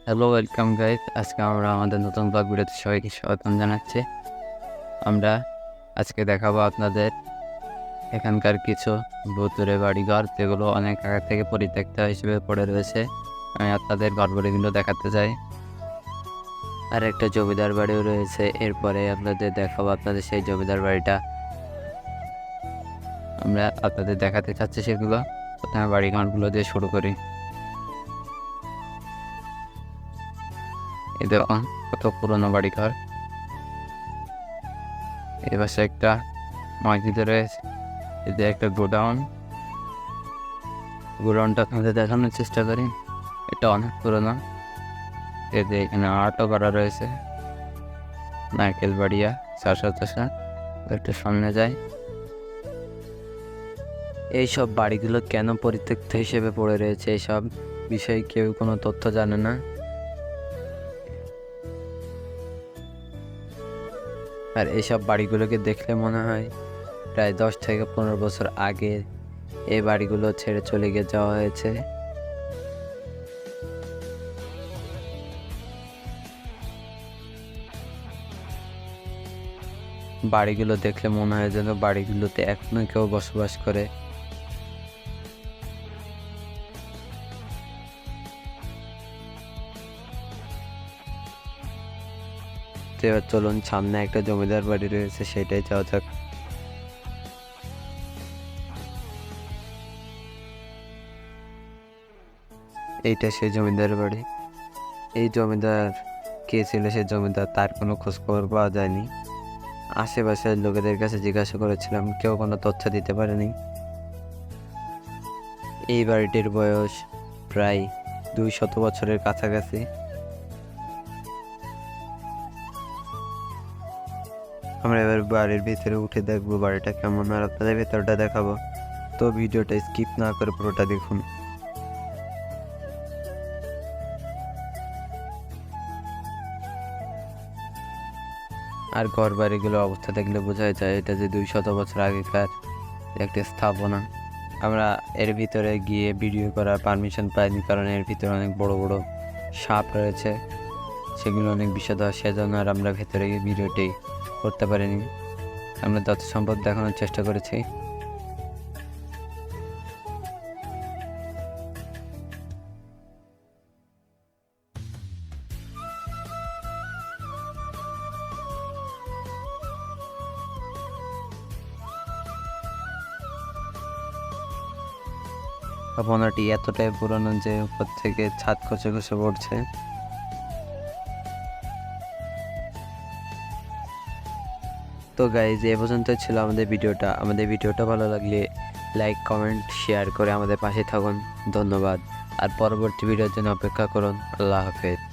Hello, welcome guys. আজকে আমরা আমাদের নতুন ব্লগ ভিডিওতে সবাইকে স্বাগতম জানাচ্ছি। আমরা আজকে দেখাবো আপনাদের এখানকার কিছু ভুতুড়ে বাড়িঘর, যেগুলো অনেক আগে থেকে পরিত্যক্ত হিসেবে পড়ে রয়েছে। আমি আপনাদের ঘরবাড়িগুলো দেখাতে চাই। আর একটা জমিদার বাড়িও রয়েছে। এরপরে আপনাদের দেখাবো আপনাদের সেই জমিদার বাড়িটা আমরা আপনাদের দেখাতে চাচ্ছি। সেগুলো প্রথমে বাড়িঘরগুলো দিয়ে শুরু করি। এই দেখুন কত পুরোনো বাড়িঘর। এই পাশে একটা মসজিদ রয়েছে। এতে একটা গোডাউনটা আপনাদের দেখানোর চেষ্টা করি। এটা অনেক পুরোনো। এতে এখানে আর্টও করা রয়েছে। নারকেল বাড়িয়া চাষা একটু সামনে যায়। এইসব বাড়িগুলো কেন পরিত্যক্ত হিসেবে পড়ে রয়েছে, এইসব বিষয়ে কেউ কোনো তথ্য জানে না। আর এইসব বাড়িগুলোকে দেখলে মনে হয় প্রায় 10 থেকে 15 বছর আগে এই বাড়িগুলো ছেড়ে চলে গিয়ে যাওয়া হয়েছে। বাড়িগুলো দেখলে মনে হয় যেন বাড়িগুলোতে এখনো কেউ বসবাস করে। তো এবার চলুন, সামনে একটা জমিদার বাড়ি রয়েছে, সেটাই যাওয়া যাক। এইটা সেই জমিদার বাড়ি। এই জমিদার কে ছিল, সে জমিদার তার কোনো খোঁজ খবর পাওয়া যায়নি। আশেপাশের লোকেদের কাছে জিজ্ঞাসা করেছিলাম, কেউ কোনো তথ্য দিতে পারেনি। এই বাড়িটির বয়স প্রায় 200 বছরের কাছাকাছি। আমরা এবার বাড়ির ভিতরে উঠে দেখবো বাড়িটা কেমন, আর আপনাদের ভেতরটা দেখাবো। তো ভিডিওটা স্কিপ না করে পুরোটা দেখুন। আর ঘর বাড়িগুলোর অবস্থা দেখলে বোঝা যায় এটা যে 200 বছর আগেকার একটি স্থাপনা। আমরা এর ভিতরে গিয়ে ভিডিও করার পারমিশন পাইনি, কারণ এর ভিতরে অনেক বড় বড় সাপ রয়েছে, সেগুলো অনেক বিষধর। সেজন্য আর আমরা ভেতরে গিয়ে ভিডিওটি করতে পারিনি। আমরা যত সম্ভব দেখানোর চেষ্টা করেছি। স্থাপনাটি এতটাই পুরনো যে উপর থেকে ছাদ খসে খসে পড়ছে। তো গাইজ, এ পর্যন্ত ছিল আমাদের ভিডিওটা। আমাদের ভিডিওটা ভালো লাগলে লাইক, কমেন্ট, শেয়ার করে আমাদের পাশে থাকুন। ধন্যবাদ। আর পরবর্তী ভিডিওর জন্য অপেক্ষা করুন। আল্লাহ হাফেজ।